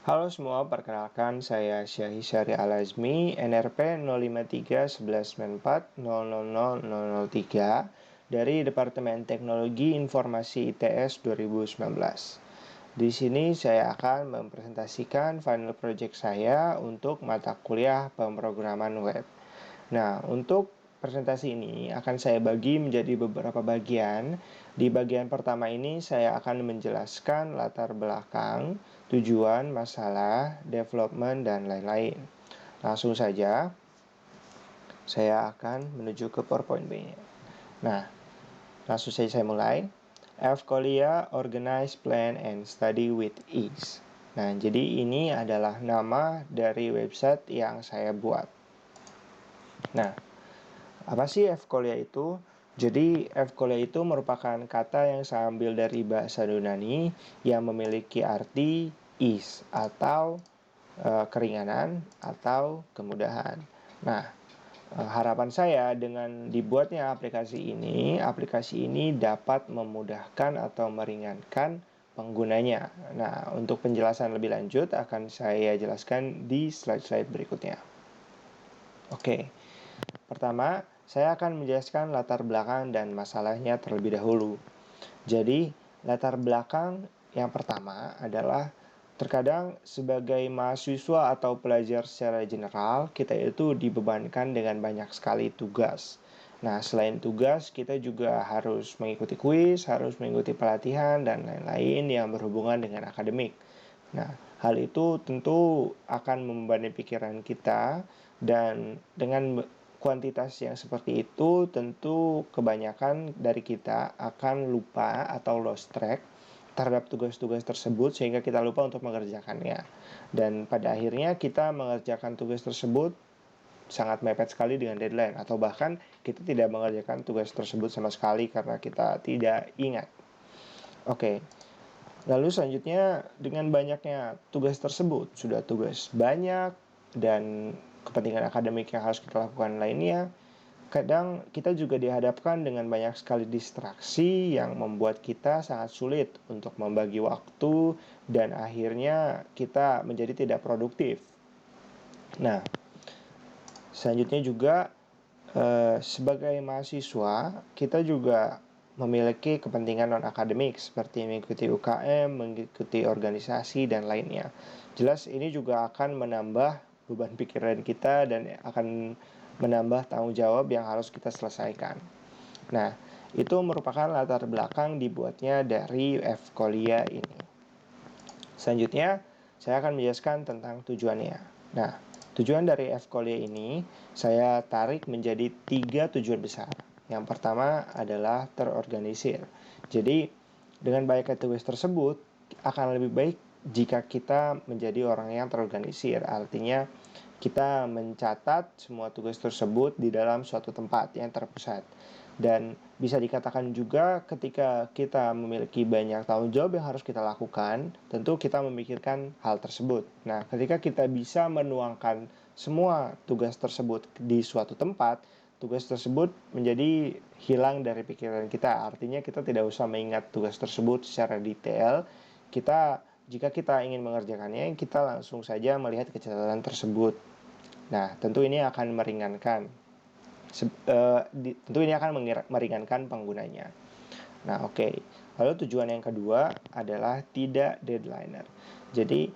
Halo semua, perkenalkan saya Syahi Syari Al-Azmi, NRP 0531194000003 dari Departemen Teknologi Informasi ITS 2019. Di sini saya akan mempresentasikan final project saya untuk mata kuliah pemrograman web. Nah, untuk presentasi ini akan saya bagi menjadi beberapa bagian. Di bagian pertama ini saya akan menjelaskan latar belakang, tujuan, masalah, development, dan lain-lain. Langsung saja, saya akan menuju ke PowerPoint-nya. Nah, langsung saja saya mulai. F-Kolia Organize, Plan, and Study with Ease. Nah, jadi ini adalah nama dari website yang saya buat. Nah, apa sih F-Kolia itu? Jadi F-Kolia itu merupakan kata yang saya ambil dari bahasa Yunani yang memiliki arti ease atau keringanan atau kemudahan. Nah, harapan saya dengan dibuatnya aplikasi ini dapat memudahkan atau meringankan penggunanya. Nah, untuk penjelasan lebih lanjut akan saya jelaskan di slide-slide berikutnya. Oke. Pertama, saya akan menjelaskan latar belakang dan masalahnya terlebih dahulu. Jadi, latar belakang yang pertama adalah terkadang sebagai mahasiswa atau pelajar secara general, kita itu dibebankan dengan banyak sekali tugas. Nah, selain tugas, kita juga harus mengikuti kuis, harus mengikuti pelatihan, dan lain-lain yang berhubungan dengan akademik. Nah, hal itu tentu akan membebani pikiran kita, dan dengan kuantitas yang seperti itu tentu kebanyakan dari kita akan lupa atau lost track terhadap tugas-tugas tersebut sehingga kita lupa untuk mengerjakannya. Dan pada akhirnya kita mengerjakan tugas tersebut sangat mepet sekali dengan deadline, atau bahkan kita tidak mengerjakan tugas tersebut sama sekali karena kita tidak ingat. Oke. Lalu selanjutnya, dengan banyaknya tugas tersebut, sudah tugas banyak dan kepentingan akademik yang harus kita lakukan lainnya, kadang kita juga dihadapkan dengan banyak sekali distraksi yang membuat kita sangat sulit untuk membagi waktu dan akhirnya kita menjadi tidak produktif. Nah, selanjutnya juga sebagai mahasiswa kita juga memiliki kepentingan non-akademik seperti mengikuti UKM, mengikuti organisasi, dan lainnya. Jelas ini juga akan menambah beban pikiran kita dan akan menambah tanggung jawab yang harus kita selesaikan. Nah, itu merupakan latar belakang dibuatnya dari F-Kolia ini. Selanjutnya, saya akan menjelaskan tentang tujuannya. Nah, tujuan dari F-Kolia ini saya tarik menjadi 3 tujuan besar. Yang pertama adalah terorganisir. Jadi, dengan banyaknya tugas tersebut, akan lebih baik jika kita menjadi orang yang terorganisir. Artinya, kita mencatat semua tugas tersebut di dalam suatu tempat yang terpusat. Dan bisa dikatakan juga ketika kita memiliki banyak tanggung jawab yang harus kita lakukan, tentu kita memikirkan hal tersebut. Nah, ketika kita bisa menuangkan semua tugas tersebut di suatu tempat, tugas tersebut menjadi hilang dari pikiran kita. Artinya kita tidak usah mengingat tugas tersebut secara detail. Jika kita ingin mengerjakannya, kita langsung saja melihat catatan tersebut. Nah, tentu ini akan meringankan meringankan penggunanya. Nah, oke. Lalu tujuan yang kedua adalah tidak deadlineer. Jadi,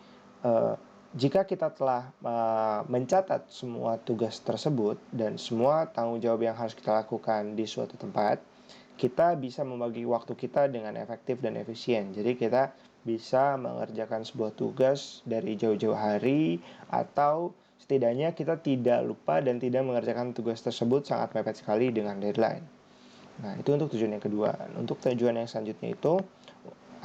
jika kita telah mencatat semua tugas tersebut dan semua tanggung jawab yang harus kita lakukan di suatu tempat, kita bisa membagi waktu kita dengan efektif dan efisien. Jadi kita bisa mengerjakan sebuah tugas dari jauh-jauh hari, atau setidaknya kita tidak lupa dan tidak mengerjakan tugas tersebut sangat mepet sekali dengan deadline. Nah, itu untuk tujuan yang kedua. Untuk tujuan yang selanjutnya itu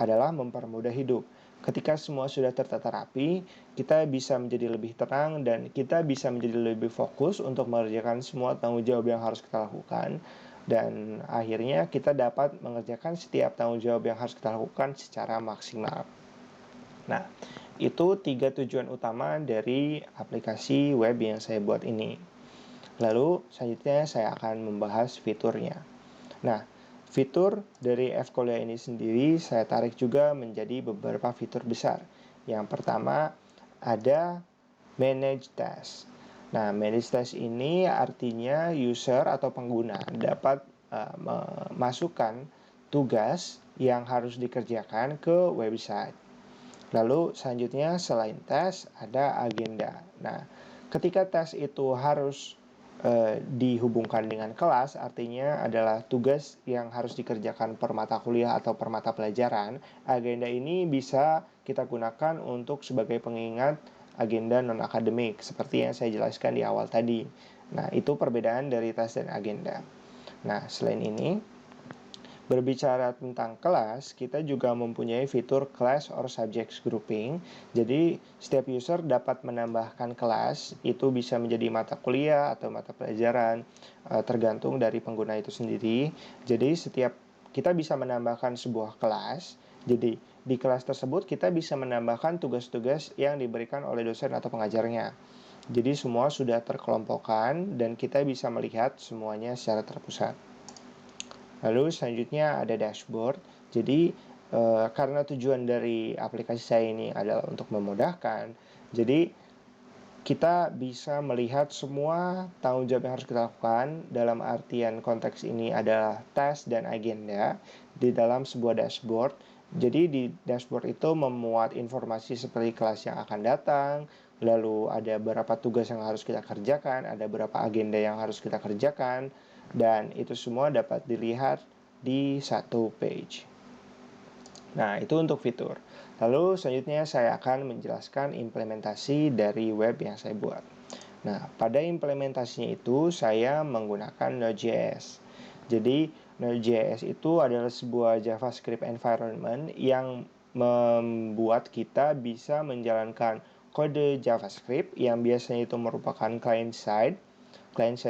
adalah mempermudah hidup. Ketika semua sudah tertata rapi, kita bisa menjadi lebih tenang dan kita bisa menjadi lebih fokus untuk mengerjakan semua tanggung jawab yang harus kita lakukan. Dan akhirnya kita dapat mengerjakan setiap tanggung jawab yang harus kita lakukan secara maksimal. Nah, itu 3 tujuan utama dari aplikasi web yang saya buat ini. Lalu selanjutnya saya akan membahas fiturnya. Nah, fitur dari F-Kolia ini sendiri saya tarik juga menjadi beberapa fitur besar. Yang pertama ada manage task. Nah, manage task ini artinya user atau pengguna dapat memasukkan tugas yang harus dikerjakan ke website. Lalu selanjutnya selain tes ada agenda. Nah, ketika tes itu harus dihubungkan dengan kelas, artinya adalah tugas yang harus dikerjakan per mata kuliah atau per mata pelajaran. Agenda ini bisa kita gunakan untuk sebagai pengingat agenda non-akademik, seperti yang saya jelaskan di awal tadi. Nah, itu perbedaan dari tes dan agenda. Nah, selain ini, berbicara tentang kelas, kita juga mempunyai fitur class or subjects grouping. Jadi, setiap user dapat menambahkan kelas, itu bisa menjadi mata kuliah atau mata pelajaran, tergantung dari pengguna itu sendiri. Jadi, setiap kita bisa menambahkan sebuah kelas. Jadi, di kelas tersebut kita bisa menambahkan tugas-tugas yang diberikan oleh dosen atau pengajarnya. Jadi, semua sudah terkelompokkan dan kita bisa melihat semuanya secara terpusat. Lalu selanjutnya ada dashboard. Jadi karena tujuan dari aplikasi saya ini adalah untuk memudahkan, jadi kita bisa melihat semua tanggung jawab yang harus kita lakukan. Dalam artian konteks ini adalah tes dan agenda di dalam sebuah dashboard. Jadi di dashboard itu memuat informasi seperti kelas yang akan datang, lalu ada berapa tugas yang harus kita kerjakan, ada berapa agenda yang harus kita kerjakan, dan itu semua dapat dilihat di satu page. Nah, itu untuk fitur. Lalu selanjutnya saya akan menjelaskan implementasi dari web yang saya buat. Nah, pada implementasinya itu saya menggunakan Node.js. Jadi, Node.js itu adalah sebuah JavaScript environment yang membuat kita bisa menjalankan kode JavaScript yang biasanya itu merupakan client-side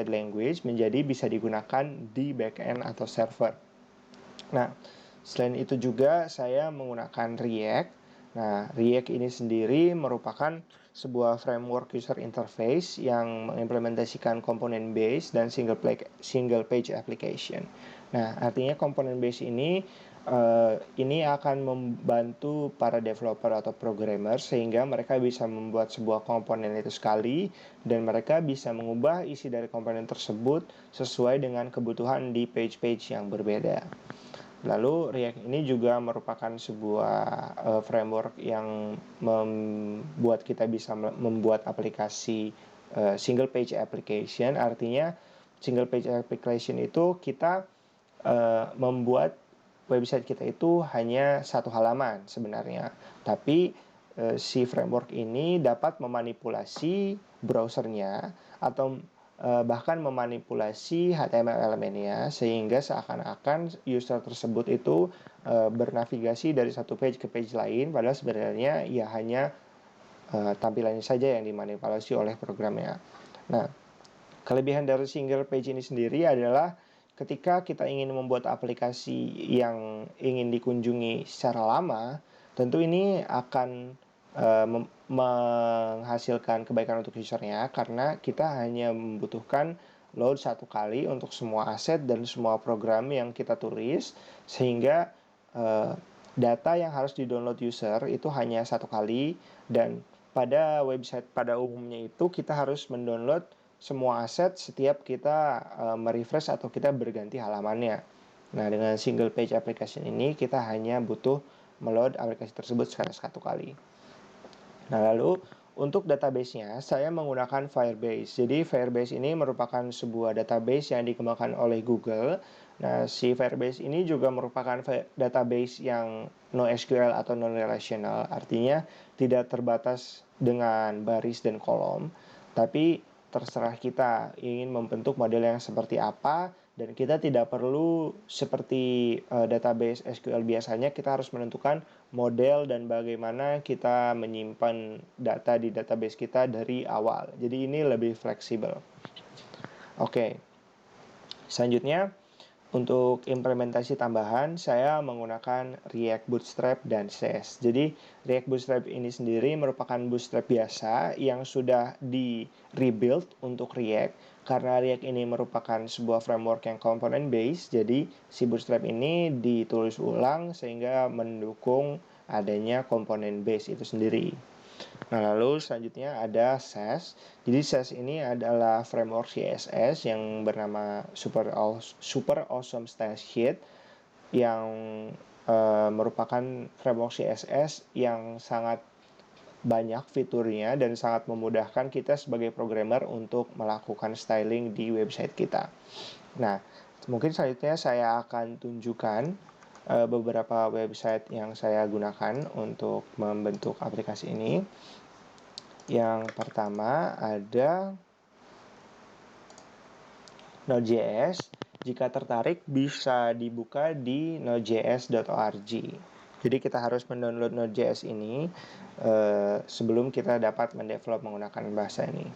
language menjadi bisa digunakan di backend atau server. Nah, selain itu juga saya menggunakan React. Nah, React ini sendiri merupakan sebuah framework user interface yang mengimplementasikan komponen base dan single page application. Nah, artinya komponen base ini akan membantu para developer atau programmer sehingga mereka bisa membuat sebuah komponen itu sekali dan mereka bisa mengubah isi dari komponen tersebut sesuai dengan kebutuhan di page-page yang berbeda. Lalu React ini juga merupakan sebuah framework yang membuat kita bisa membuat aplikasi single page application. Artinya single page application itu kita membuat website kita itu hanya satu halaman sebenarnya. Tapi si framework ini dapat memanipulasi browsernya atau bahkan memanipulasi HTML elemennya sehingga seakan-akan user tersebut itu bernavigasi dari satu page ke page lain, padahal sebenarnya ya hanya tampilannya saja yang dimanipulasi oleh programnya. Nah, kelebihan dari single page ini sendiri adalah ketika kita ingin membuat aplikasi yang ingin dikunjungi secara lama, tentu ini akan menghasilkan kebaikan untuk usernya karena kita hanya membutuhkan load satu kali untuk semua aset dan semua program yang kita tulis, sehingga data yang harus di-download user itu hanya satu kali, dan pada website pada umumnya itu kita harus mendownload semua aset setiap kita merefresh atau kita berganti halamannya. Nah, dengan single page application ini kita hanya butuh meload aplikasi tersebut sekali satu kali. Nah, lalu untuk database-nya saya menggunakan Firebase. Jadi Firebase ini merupakan sebuah database yang dikembangkan oleh Google. Nah, si Firebase ini juga merupakan database yang NoSQL atau non-relational. Artinya tidak terbatas dengan baris dan kolom, tapi terserah kita ingin membentuk model yang seperti apa, dan kita tidak perlu seperti database SQL biasanya kita harus menentukan model dan bagaimana kita menyimpan data di database kita dari awal. Jadi ini lebih fleksibel. Oke. Selanjutnya, untuk implementasi tambahan, saya menggunakan React Bootstrap dan Sass. Jadi, React Bootstrap ini sendiri merupakan bootstrap biasa yang sudah di-rebuild untuk React. Karena React ini merupakan sebuah framework yang component based, jadi si bootstrap ini ditulis ulang sehingga mendukung adanya komponen base itu sendiri. Nah, lalu selanjutnya ada SASS. Jadi SASS ini adalah framework CSS yang bernama Super Awesome Style Sheet yang merupakan framework CSS yang sangat banyak fiturnya dan sangat memudahkan kita sebagai programmer untuk melakukan styling di website kita. Nah, mungkin selanjutnya saya akan tunjukkan beberapa website yang saya gunakan untuk membentuk aplikasi ini. Yang pertama ada Node.js. Jika tertarik bisa dibuka di nodejs.org. Jadi kita harus mendownload Node.js ini sebelum kita dapat mendevelop menggunakan bahasa ini.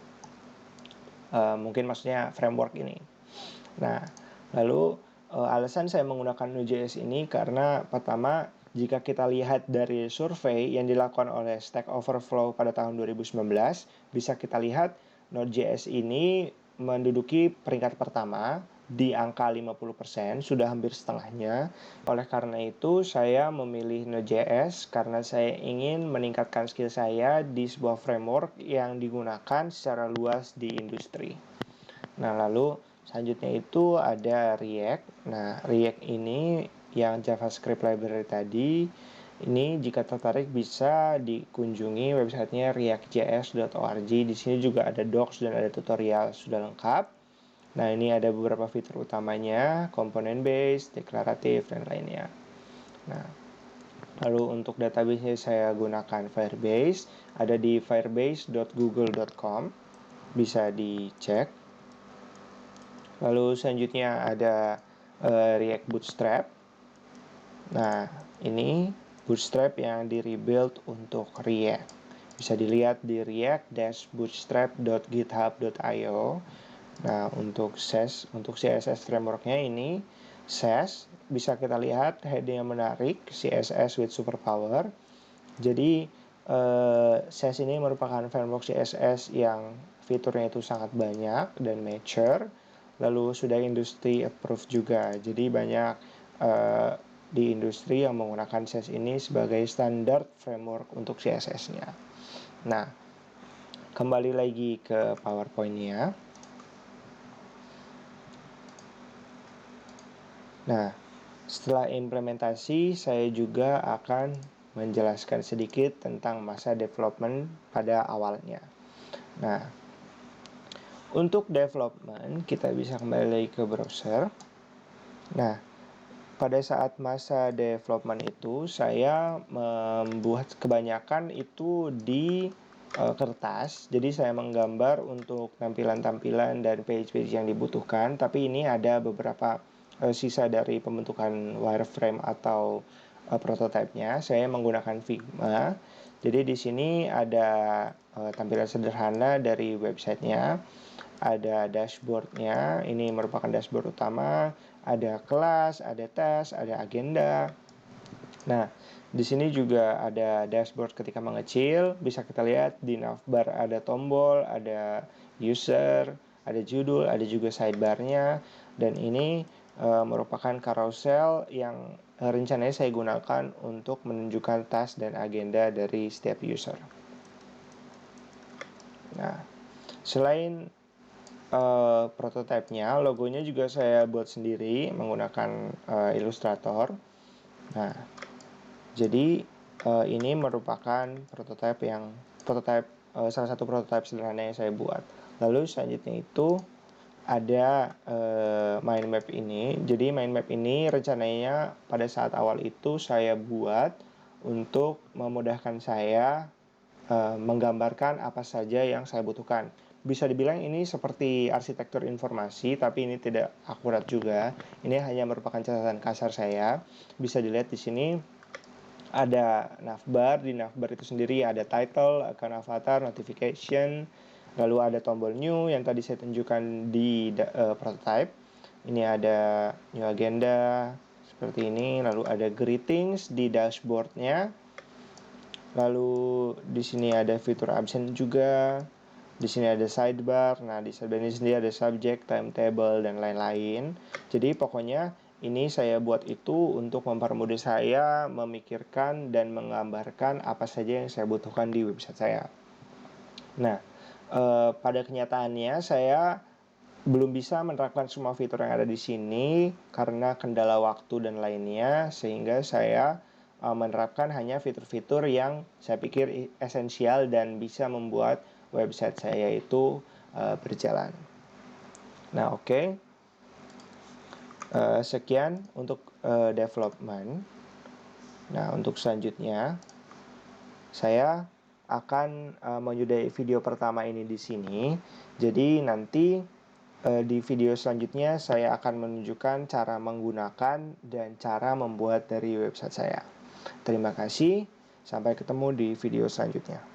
Mungkin maksudnya framework ini. Nah, lalu alasan saya menggunakan Node.js ini karena pertama, jika kita lihat dari survei yang dilakukan oleh Stack Overflow pada tahun 2019, bisa kita lihat Node.js ini menduduki peringkat pertama di angka 50%, sudah hampir setengahnya. Oleh karena itu, saya memilih Node.js karena saya ingin meningkatkan skill saya di sebuah framework yang digunakan secara luas di industri. Nah, lalu selanjutnya itu ada React. Nah, React ini yang JavaScript library tadi, ini jika tertarik bisa dikunjungi websitenya reactjs.org. Di sini juga ada docs dan ada tutorial sudah lengkap. Nah, ini ada beberapa fitur utamanya, component based, deklaratif, dan lainnya. Nah, lalu untuk database saya gunakan Firebase, ada di firebase.google.com, bisa dicek. Lalu selanjutnya ada React Bootstrap. Nah, ini Bootstrap yang di-rebuild untuk React. Bisa dilihat di react-bootstrap.github.io. Nah, untuk CSS frameworknya ini Sass, bisa kita lihat heading yang menarik, CSS with superpower. Jadi Sass ini merupakan framework CSS yang fiturnya itu sangat banyak dan mature, lalu sudah industri approved juga. Jadi banyak di industri yang menggunakan Sass ini sebagai standar framework untuk CSS-nya. Nah, kembali lagi ke PowerPoint-nya. Nah, setelah implementasi, saya juga akan menjelaskan sedikit tentang masa development pada awalnya. Nah, untuk development, kita bisa kembali lagi ke browser. Nah, pada saat masa development itu, saya membuat kebanyakan itu di kertas. Jadi saya menggambar untuk tampilan-tampilan dan page-page yang dibutuhkan. Tapi ini ada beberapa sisa dari pembentukan wireframe atau prototipenya. Saya menggunakan Figma. Jadi di sini ada tampilan sederhana dari websitenya. Ada dashboardnya. Ini merupakan dashboard utama. Ada kelas, ada tes, ada agenda. Nah, di sini juga ada dashboard ketika mengecil. Bisa kita lihat di navbar ada tombol, ada user, ada judul, ada juga sidebarnya. Dan ini merupakan carousel yang rencananya saya gunakan untuk menunjukkan task dan agenda dari setiap user. Nah, selain prototipenya, logonya juga saya buat sendiri menggunakan Illustrator. Nah, jadi ini merupakan salah satu prototipe sederhana yang saya buat. Lalu selanjutnya itu ada mind map ini. Jadi mind map ini rencananya pada saat awal itu saya buat untuk memudahkan saya menggambarkan apa saja yang saya butuhkan. Bisa dibilang ini seperti arsitektur informasi, tapi ini tidak akurat juga. Ini hanya merupakan catatan kasar saya. Bisa dilihat di sini ada navbar. Di navbar itu sendiri ada title, account avatar, notification, lalu ada tombol new yang tadi saya tunjukkan di prototype. Ini ada new agenda seperti ini, lalu ada greetings di dashboardnya. Lalu di sini ada fitur absen juga. Di sini ada sidebar. Nah, di sidebar ini sendiri ada subject, timetable, dan lain-lain. Jadi pokoknya Ini saya buat itu untuk mempermudah saya memikirkan dan menggambarkan apa saja yang saya butuhkan di website saya. Nah, pada kenyataannya saya belum bisa menerapkan semua fitur yang ada di sini karena kendala waktu dan lainnya, sehingga saya menerapkan hanya fitur-fitur yang saya pikir esensial dan bisa membuat website saya itu berjalan. Nah, oke. Sekian untuk development. Nah, untuk selanjutnya saya akan menyudahi video pertama ini di sini. Jadi nanti di video selanjutnya saya akan menunjukkan cara menggunakan dan cara membuat dari website saya. Terima kasih, sampai ketemu di video selanjutnya.